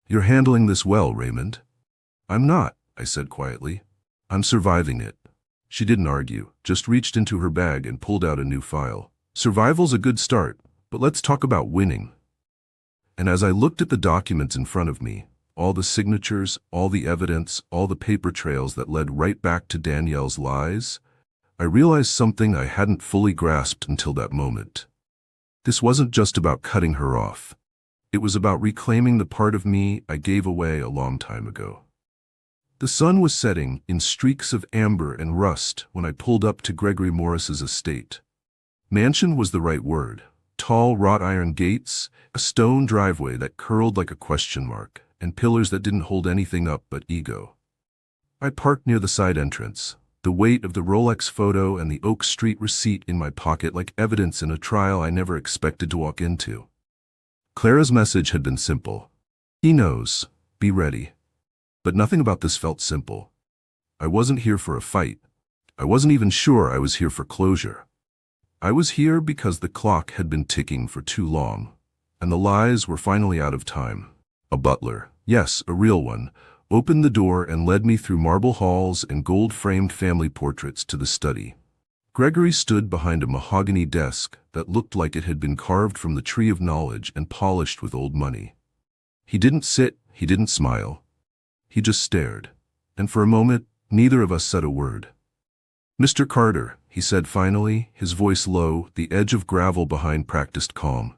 You're handling this well, Raymond. I'm not, I said quietly. I'm surviving it. She didn't argue, just reached into her bag and pulled out a new file. Survival's a good start, but let's talk about winning. And as I looked at the documents in front of me, all the signatures, all the evidence, all the paper trails that led right back to Danielle's lies, I realized something I hadn't fully grasped until that moment. This wasn't just about cutting her off. It was about reclaiming the part of me I gave away a long time ago. The sun was setting in streaks of amber and rust when I pulled up to Gregory Morris's estate. Mansion was the right word. Tall wrought iron gates, a stone driveway that curled like a question mark, and pillars that didn't hold anything up but ego. I parked near the side entrance, the weight of the Rolex photo and the Oak Street receipt in my pocket like evidence in a trial I never expected to walk into. Clara's message had been simple. He knows. Be ready. But nothing about this felt simple. I wasn't here for a fight. I wasn't even sure I was here for closure. I was here because the clock had been ticking for too long, and the lies were finally out of time. A butler, yes, a real one, opened the door and led me through marble halls and gold-framed family portraits to the study. Gregory stood behind a mahogany desk that looked like it had been carved from the tree of knowledge and polished with old money. He didn't sit, he didn't smile. He just stared, and for a moment, neither of us said a word. Mr. Carter, he said finally, his voice low, the edge of gravel behind practiced calm.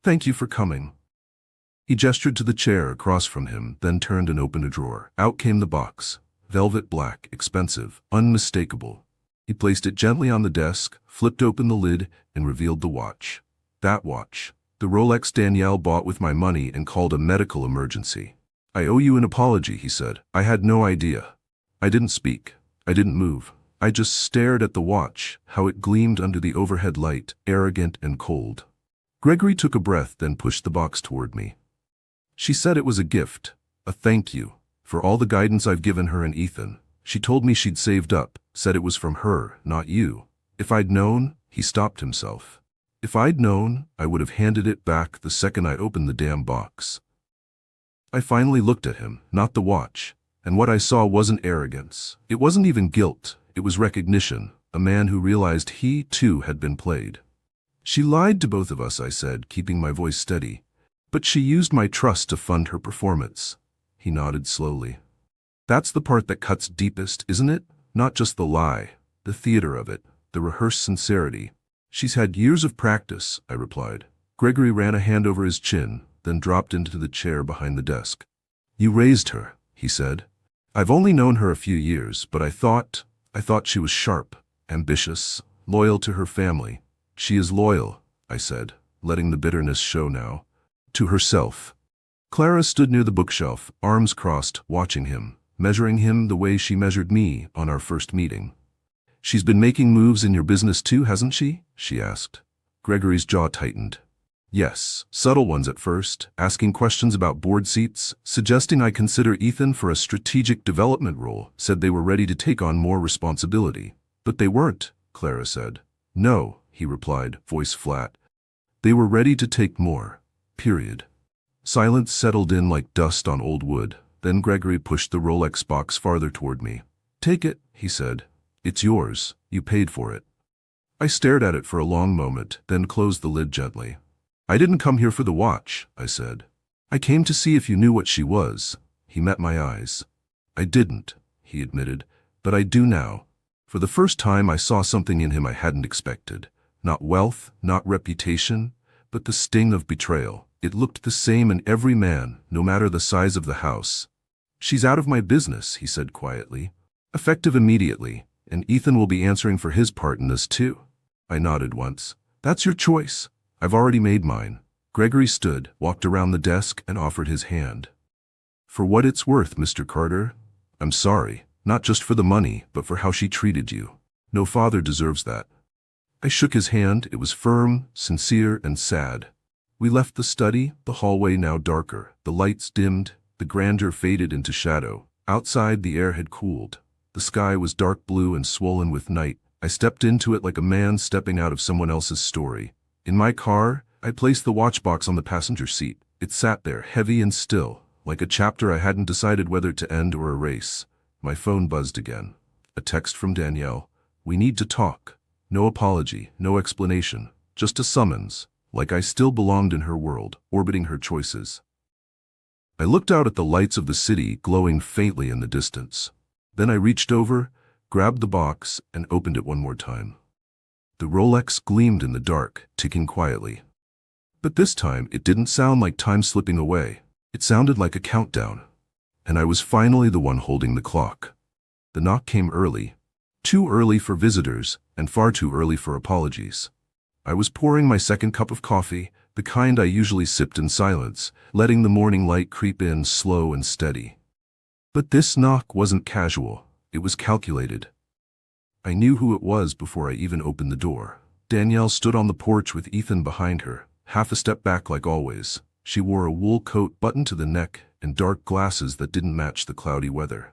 Thank you for coming. He gestured to the chair across from him, then turned and opened a drawer. Out came the box. Velvet black, expensive, unmistakable. He placed it gently on the desk, flipped open the lid, and revealed the watch. That watch. The Rolex Danielle bought with my money and called a medical emergency. I owe you an apology, he said. I had no idea. I didn't speak. I didn't move. I just stared at the watch, how it gleamed under the overhead light, arrogant and cold. Gregory took a breath, then pushed the box toward me. She said it was a gift, a thank you, for all the guidance I've given her and Ethan. She told me she'd saved up, said it was from her, not you. If I'd known, he stopped himself. If I'd known, I would have handed it back the second I opened the damn box. I finally looked at him, not the watch, and what I saw wasn't arrogance. It wasn't even guilt. It was recognition, a man who realized he, too, had been played. She lied to both of us, I said, keeping my voice steady. But she used my trust to fund her performance. He nodded slowly. That's the part that cuts deepest, isn't it? Not just the lie, the theater of it, the rehearsed sincerity. She's had years of practice, I replied. Gregory ran a hand over his chin, then dropped into the chair behind the desk. You raised her, he said. I've only known her a few years, but I thought she was sharp, ambitious, loyal to her family. She is loyal, I said, letting the bitterness show now. To herself. Clara stood near the bookshelf, arms crossed, watching him, measuring him the way she measured me on our first meeting. She's been making moves in your business too, hasn't she? She asked. Gregory's jaw tightened. Yes, subtle ones at first, asking questions about board seats, suggesting I consider Ethan for a strategic development role, said they were ready to take on more responsibility. But they weren't, Clara said. No, he replied, voice flat. They were ready to take more. Period. Silence settled in like dust on old wood. Then Gregory pushed the Rolex box farther toward me. Take it, he said. It's yours. You paid for it. I stared at it for a long moment, then closed the lid gently. I didn't come here for the watch, I said. I came to see if you knew what she was. He met my eyes. I didn't, he admitted, but I do now. For the first time I saw something in him I hadn't expected. Not wealth, not reputation, but the sting of betrayal. It looked the same in every man, no matter the size of the house. She's out of my business, he said quietly. Effective immediately, and Ethan will be answering for his part in this too. I nodded once. That's your choice. I've already made mine. Gregory stood, walked around the desk, and offered his hand. For what it's worth, Mr. Carter, I'm sorry, not just for the money, but for how she treated you. No father deserves that. I shook his hand. It was firm, sincere, and sad. We left the study, the hallway now darker. The lights dimmed, the grandeur faded into shadow. Outside, the air had cooled. The sky was dark blue and swollen with night. I stepped into it like a man stepping out of someone else's story. In my car, I placed the watch box on the passenger seat. It sat there, heavy and still, like a chapter I hadn't decided whether to end or erase. My phone buzzed again. A text from Danielle. We need to talk. No apology, no explanation, just a summons, like I still belonged in her world, orbiting her choices. I looked out at the lights of the city glowing faintly in the distance. Then I reached over, grabbed the box, and opened it one more time. The Rolex gleamed in the dark, ticking quietly. But this time, it didn't sound like time slipping away. It sounded like a countdown. And I was finally the one holding the clock. The knock came early. Too early for visitors, and far too early for apologies. I was pouring my second cup of coffee, the kind I usually sipped in silence, letting the morning light creep in slow and steady. But this knock wasn't casual. It was calculated. I knew who it was before I even opened the door. Danielle stood on the porch with Ethan behind her, half a step back like always. She wore a wool coat buttoned to the neck and dark glasses that didn't match the cloudy weather.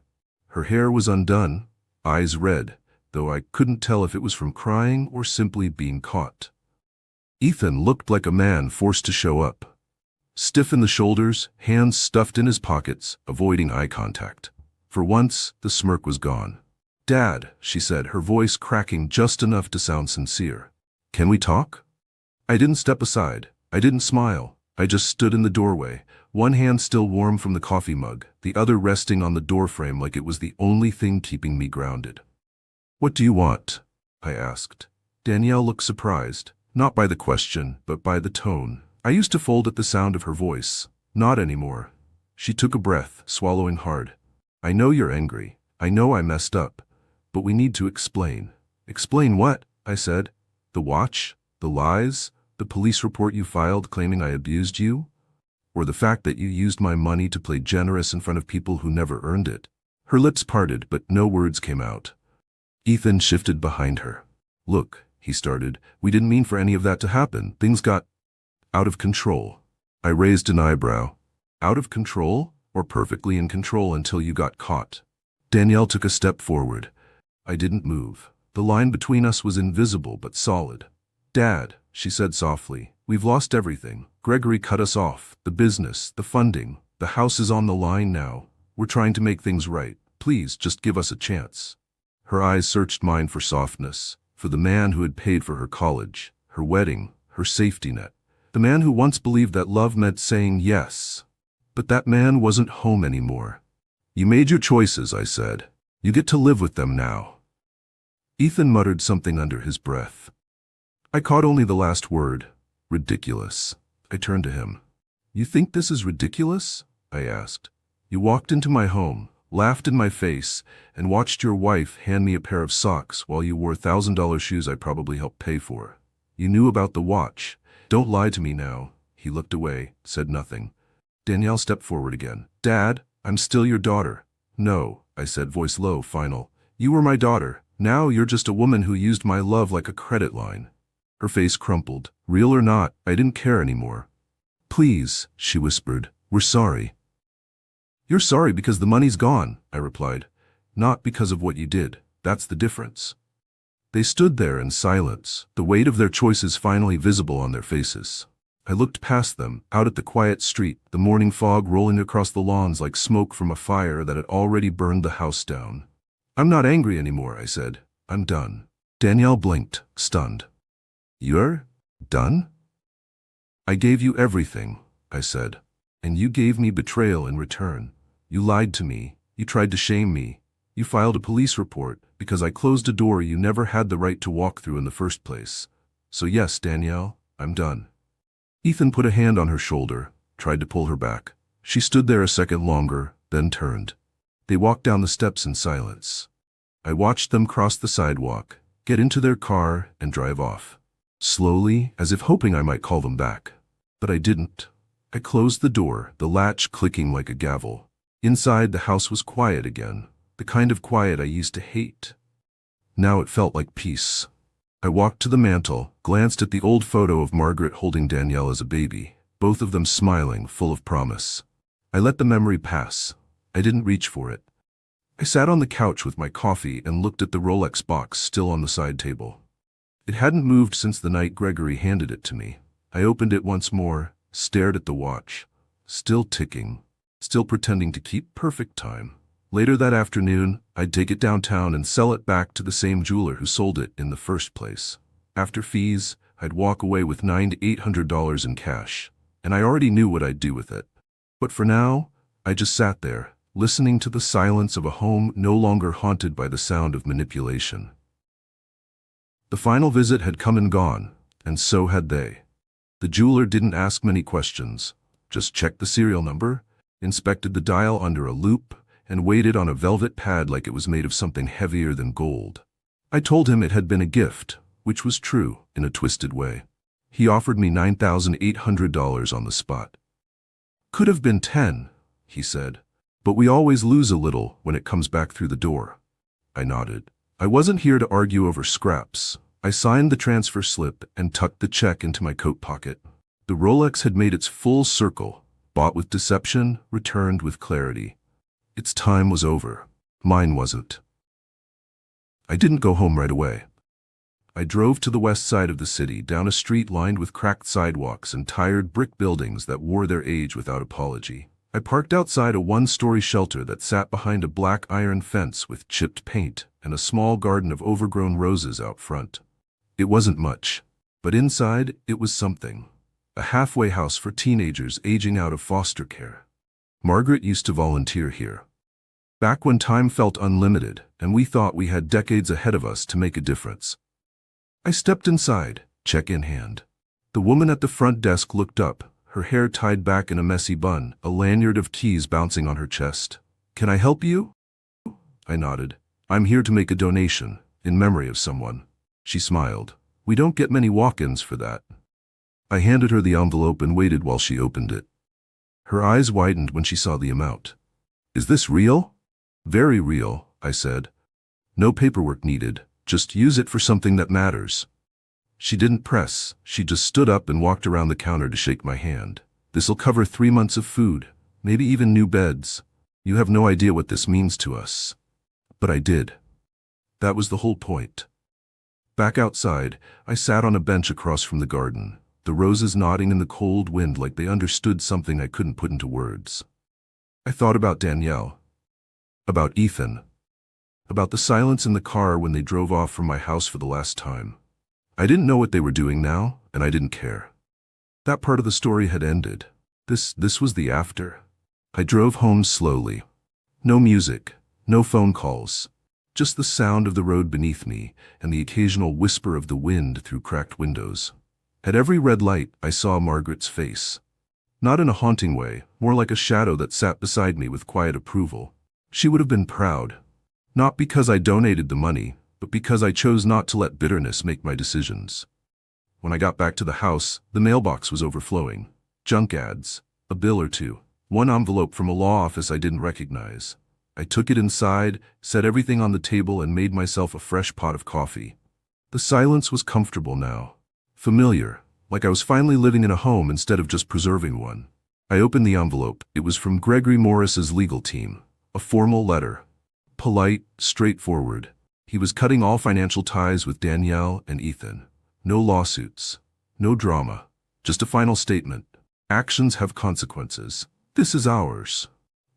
Her hair was undone, eyes red, though I couldn't tell if it was from crying or simply being caught. Ethan looked like a man forced to show up. Stiff in the shoulders, hands stuffed in his pockets, avoiding eye contact. For once, the smirk was gone. Dad, she said, her voice cracking just enough to sound sincere. Can we talk? I didn't step aside. I didn't smile. I just stood in the doorway, one hand still warm from the coffee mug, the other resting on the doorframe like it was the only thing keeping me grounded. What do you want? I asked. Danielle looked surprised, not by the question, but by the tone. I used to fold at the sound of her voice. Not anymore. She took a breath, swallowing hard. I know you're angry. I know I messed up. But we need to explain. Explain what? I said. The watch? The lies? The police report you filed claiming I abused you? Or the fact that you used my money to play generous in front of people who never earned it? Her lips parted, but no words came out. Ethan shifted behind her. Look, he started, we didn't mean for any of that to happen. Things got out of control. I raised an eyebrow. Out of control? Or perfectly in control until you got caught? Danielle took a step forward. I didn't move. The line between us was invisible but solid. Dad, she said softly, we've lost everything. Gregory cut us off. The business, the funding. The house is on the line now. We're trying to make things right. Please, just give us a chance. Her eyes searched mine for softness, for the man who had paid for her college, her wedding, her safety net. The man who once believed that love meant saying yes. But that man wasn't home anymore. You made your choices, I said. You get to live with them now. Ethan muttered something under his breath. I caught only the last word. Ridiculous. I turned to him. You think this is ridiculous? I asked. You walked into my home, laughed in my face, and watched your wife hand me a pair of socks while you wore $1,000 shoes I probably helped pay for. You knew about the watch. Don't lie to me now. He looked away, said nothing. Danielle stepped forward again. Dad, I'm still your daughter. No, I said, voice low, final. You were my daughter. Now you're just a woman who used my love like a credit line. Her face crumpled. Real or not, I didn't care anymore. Please, she whispered. We're sorry. You're sorry because the money's gone, I replied. Not because of what you did. That's the difference. They stood there in silence, the weight of their choices finally visible on their faces. I looked past them, out at the quiet street, the morning fog rolling across the lawns like smoke from a fire that had already burned the house down. I'm not angry anymore, I said. I'm done. Danielle blinked, stunned. You're done? I gave you everything, I said. And you gave me betrayal in return. You lied to me. You tried to shame me. You filed a police report because I closed a door you never had the right to walk through in the first place. So yes, Danielle, I'm done. Ethan put a hand on her shoulder, tried to pull her back. She stood there a second longer, then turned. They walked down the steps in silence. I watched them cross the sidewalk, get into their car, and drive off. Slowly, as if hoping I might call them back. But I didn't. I closed the door, the latch clicking like a gavel. Inside, the house was quiet again, the kind of quiet I used to hate. Now it felt like peace. I walked to the mantel, glanced at the old photo of Margaret holding Danielle as a baby, both of them smiling, full of promise. I let the memory pass. I didn't reach for it. I sat on the couch with my coffee and looked at the Rolex box still on the side table. It hadn't moved since the night Gregory handed it to me. I opened it once more, stared at the watch. Still ticking. Still pretending to keep perfect time. Later that afternoon, I'd take it downtown and sell it back to the same jeweler who sold it in the first place. After fees, I'd walk away with $900 to $800 in cash, and I already knew what I'd do with it. But for now, I just sat there, listening to the silence of a home no longer haunted by the sound of manipulation. The final visit had come and gone, and so had they. The jeweler didn't ask many questions, just checked the serial number, inspected the dial under a loupe, and weighed it on a velvet pad like it was made of something heavier than gold. I told him it had been a gift, which was true in a twisted way. He offered me $9,800 on the spot. Could have been 10, he said, but we always lose a little when it comes back through the door. I nodded. I wasn't here to argue over scraps. I signed the transfer slip and tucked the check into my coat pocket. The Rolex had made its full circle, bought with deception, returned with clarity. Its time was over. Mine wasn't. I didn't go home right away. I drove to the west side of the city, down a street lined with cracked sidewalks and tired brick buildings that wore their age without apology. I parked outside a one-story shelter that sat behind a black iron fence with chipped paint and a small garden of overgrown roses out front. It wasn't much, but inside it was something. A halfway house for teenagers aging out of foster care. Margaret used to volunteer here. Back when time felt unlimited and we thought we had decades ahead of us to make a difference. I stepped inside, check in hand. The woman at the front desk looked up, her hair tied back in a messy bun, a lanyard of keys bouncing on her chest. Can I help you? I nodded. I'm here to make a donation, in memory of someone. She smiled. We don't get many walk-ins for that. I handed her the envelope and waited while she opened it. Her eyes widened when she saw the amount. Is this real? Very real, I said. No paperwork needed, just use it for something that matters. She didn't press, she just stood up and walked around the counter to shake my hand. This'll cover 3 months of food, maybe even new beds. You have no idea what this means to us. But I did. That was the whole point. Back outside, I sat on a bench across from the garden, the roses nodding in the cold wind like they understood something I couldn't put into words. I thought about Danielle. About Ethan. About the silence in the car when they drove off from my house for the last time. I didn't know what they were doing now, and I didn't care. That part of the story had ended. This was the after. I drove home slowly. No music, no phone calls. Just the sound of the road beneath me and the occasional whisper of the wind through cracked windows. At every red light, I saw Margaret's face. Not in a haunting way, more like a shadow that sat beside me with quiet approval. She would have been proud. Not because I donated the money, but because I chose not to let bitterness make my decisions. When I got back to the house, the mailbox was overflowing. Junk ads, a bill or two, one envelope from a law office I didn't recognize. I took it inside, set everything on the table, and made myself a fresh pot of coffee. The silence was comfortable now. Familiar, like I was finally living in a home instead of just preserving one. I opened the envelope. It was from Gregory Morris's legal team. A formal letter. Polite, straightforward. He was cutting all financial ties with Danielle and Ethan. No lawsuits. No drama. Just a final statement. Actions have consequences. This is ours.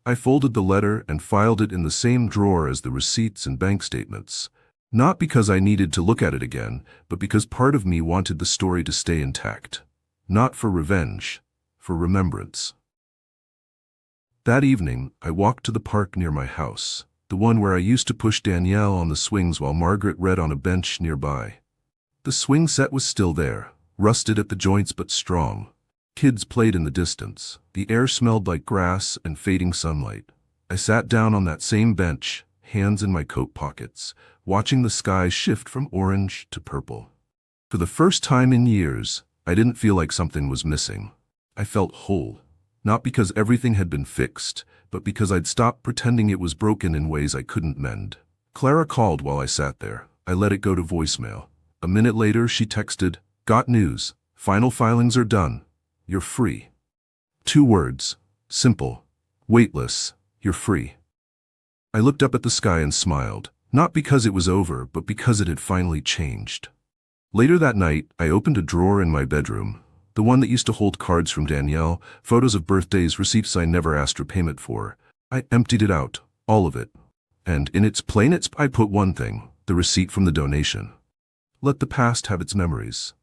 I folded the letter and filed it in the same drawer as the receipts and bank statements. Not because I needed to look at it again, but because part of me wanted the story to stay intact. Not for revenge, for remembrance. That evening, I walked to the park near my house, the one where I used to push Danielle on the swings while Margaret read on a bench nearby. The swing set was still there, rusted at the joints but strong. Kids played in the distance. The air smelled like grass and fading sunlight. I sat down on that same bench, hands in my coat pockets, watching the sky shift from orange to purple. For the first time in years, I didn't feel like something was missing. I felt whole. Not because everything had been fixed, but because I'd stopped pretending it was broken in ways I couldn't mend. Clara called while I sat there. I let it go to voicemail. A minute later, she texted, "Got news. Final filings are done. You're free." 2 words. Simple. Weightless. You're free. I looked up at the sky and smiled, not because it was over, but because it had finally changed. Later that night, I opened a drawer in my bedroom, the one that used to hold cards from Danielle, photos of birthdays, receipts I never asked her payment for. I emptied it out, all of it. And in its plainest, I put one thing, the receipt from the donation. Let the past have its memories.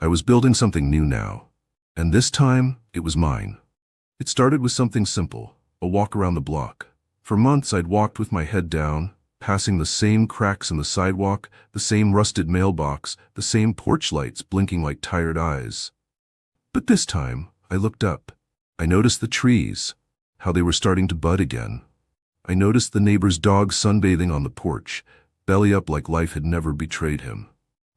I was building something new now. And this time, it was mine. It started with something simple, a walk around the block. For months I'd walked with my head down, passing the same cracks in the sidewalk, the same rusted mailbox, the same porch lights blinking like tired eyes. But this time, I looked up. I noticed the trees, how they were starting to bud again. I noticed the neighbor's dog sunbathing on the porch, belly up like life had never betrayed him.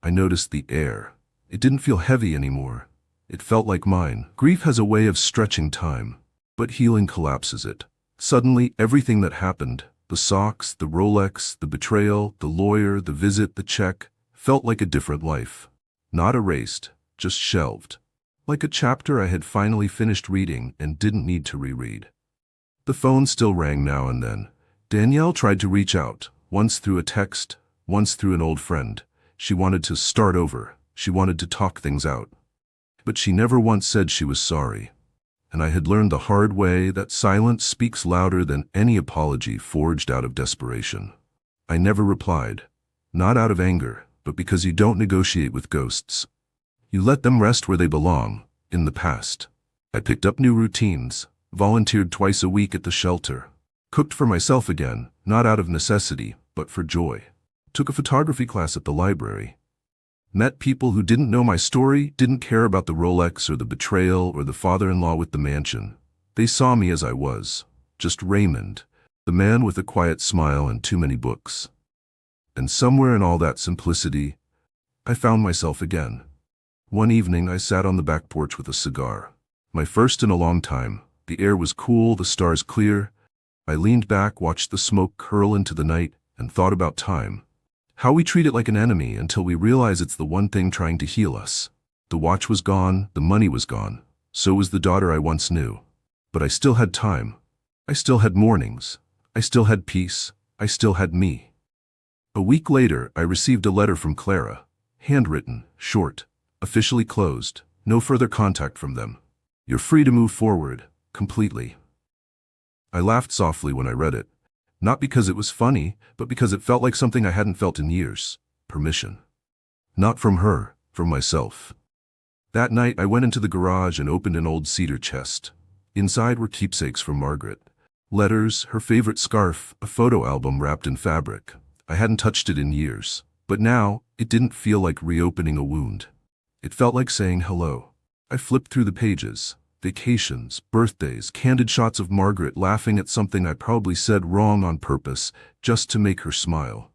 I noticed the air. It didn't feel heavy anymore. It felt like mine. Grief has a way of stretching time, but healing collapses it. Suddenly, everything that happened, the socks, the Rolex, the betrayal, the lawyer, the visit, the check, felt like a different life. Not erased, just shelved. Like a chapter I had finally finished reading and didn't need to reread. The phone still rang now and then. Danielle tried to reach out, once through a text, once through an old friend. She wanted to start over. She wanted to talk things out. But she never once said she was sorry. And I had learned the hard way that silence speaks louder than any apology forged out of desperation. I never replied. Not out of anger, but because you don't negotiate with ghosts. You let them rest where they belong, in the past. I picked up new routines, volunteered twice a week at the shelter, cooked for myself again, not out of necessity, but for joy. Took a photography class at the library. Met people who didn't know my story, didn't care about the Rolex or the betrayal or the father-in-law with the mansion. They saw me as I was, just Raymond, the man with a quiet smile and too many books. And somewhere in all that simplicity, I found myself again. One evening I sat on the back porch with a cigar. My first in a long time. The air was cool, the stars clear. I leaned back, watched the smoke curl into the night, and thought about time. How we treat it like an enemy until we realize it's the one thing trying to heal us. The watch was gone, the money was gone. So was the daughter I once knew. But I still had time. I still had mornings. I still had peace. I still had me. A week later, I received a letter from Clara. Handwritten, short, officially closed, no further contact from them. You're free to move forward, completely. I laughed softly when I read it. Not because it was funny, but because it felt like something I hadn't felt in years. Permission. Not from her, from myself. That night I went into the garage and opened an old cedar chest. Inside were keepsakes from Margaret. Letters, her favorite scarf, a photo album wrapped in fabric. I hadn't touched it in years. But now, it didn't feel like reopening a wound. It felt like saying hello. I flipped through the pages. Vacations, birthdays, candid shots of Margaret laughing at something I probably said wrong on purpose, just to make her smile.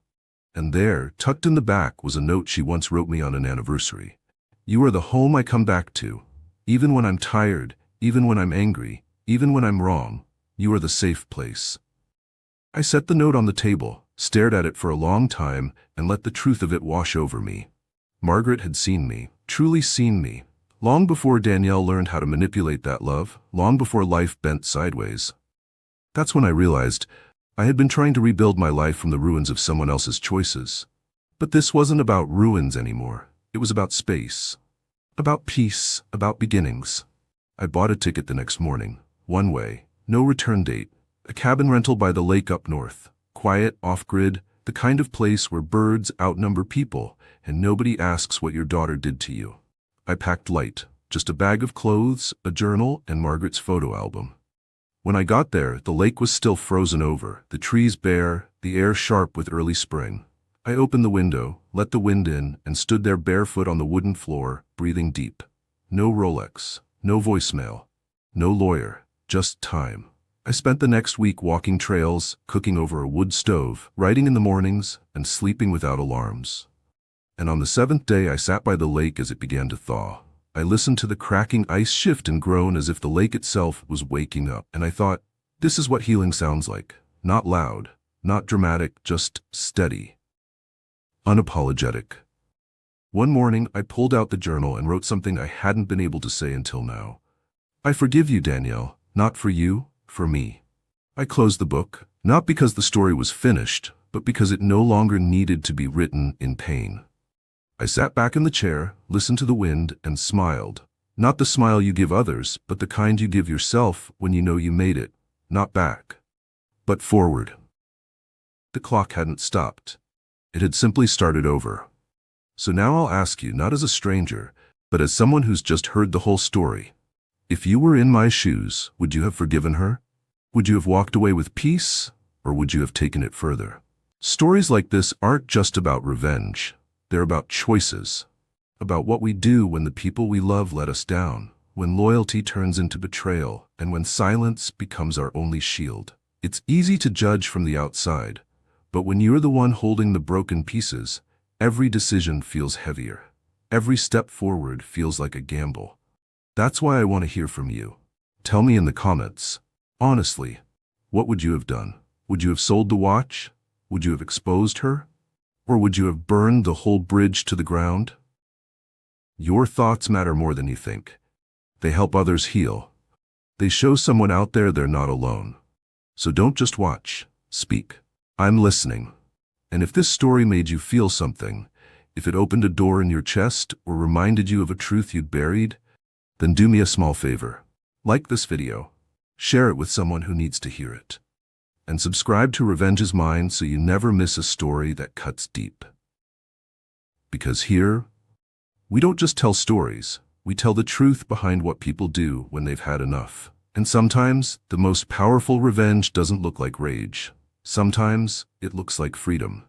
And there, tucked in the back, was a note she once wrote me on an anniversary. You are the home I come back to. Even when I'm tired, even when I'm angry, even when I'm wrong, you are the safe place. I set the note on the table, stared at it for a long time, and let the truth of it wash over me. Margaret had seen me, truly seen me. Long before Danielle learned how to manipulate that love, long before life bent sideways. That's when I realized I had been trying to rebuild my life from the ruins of someone else's choices. But this wasn't about ruins anymore. It was about space. About peace, about beginnings. I bought a ticket the next morning. One way, no return date. A cabin rental by the lake up north. Quiet, off-grid, The kind of place where birds outnumber people and nobody asks what your daughter did to you. I packed light, just a bag of clothes, a journal, and Margaret's photo album. When I got there, the lake was still frozen over, the trees bare, the air sharp with early spring. I opened the window, let the wind in, and stood there barefoot on the wooden floor, breathing deep. No Rolex, no voicemail, no lawyer, just time. I spent the next week walking trails, cooking over a wood stove, writing in the mornings, and sleeping without alarms. And on the 7th day I sat by the lake as it began to thaw. I listened to the cracking ice shift and groan as if the lake itself was waking up, and I thought, this is what healing sounds like. Not loud, not dramatic, just steady. Unapologetic. One morning, I pulled out the journal and wrote something I hadn't been able to say until now. I forgive you, Danielle, not for you, for me. I closed the book, not because the story was finished, but because it no longer needed to be written in pain. I sat back in the chair, listened to the wind, and smiled. Not the smile you give others, but the kind you give yourself when you know you made it, not back, but forward. The clock hadn't stopped. It had simply started over. So now I'll ask you, not as a stranger, but as someone who's just heard the whole story. If you were in my shoes, would you have forgiven her? Would you have walked away with peace, or would you have taken it further? Stories like this aren't just about revenge. They're about choices. About what we do when the people we love let us down, when loyalty turns into betrayal, and when silence becomes our only shield. It's easy to judge from the outside, but when you're the one holding the broken pieces, every decision feels heavier. Every step forward feels like a gamble. That's why I want to hear from you. Tell me in the comments. Honestly, what would you have done? Would you have sold the watch? Would you have exposed her? Or would you have burned the whole bridge to the ground? Your thoughts matter more than you think. They help others heal. They show someone out there they're not alone. So don't just watch, speak. I'm listening. And if this story made you feel something, if it opened a door in your chest or reminded you of a truth you'd buried, then do me a small favor. Like this video. Share it with someone who needs to hear it. And subscribe to Revenge is Mine so you never miss a story that cuts deep. Because here, we don't just tell stories, we tell the truth behind what people do when they've had enough. And sometimes, the most powerful revenge doesn't look like rage. Sometimes, it looks like freedom.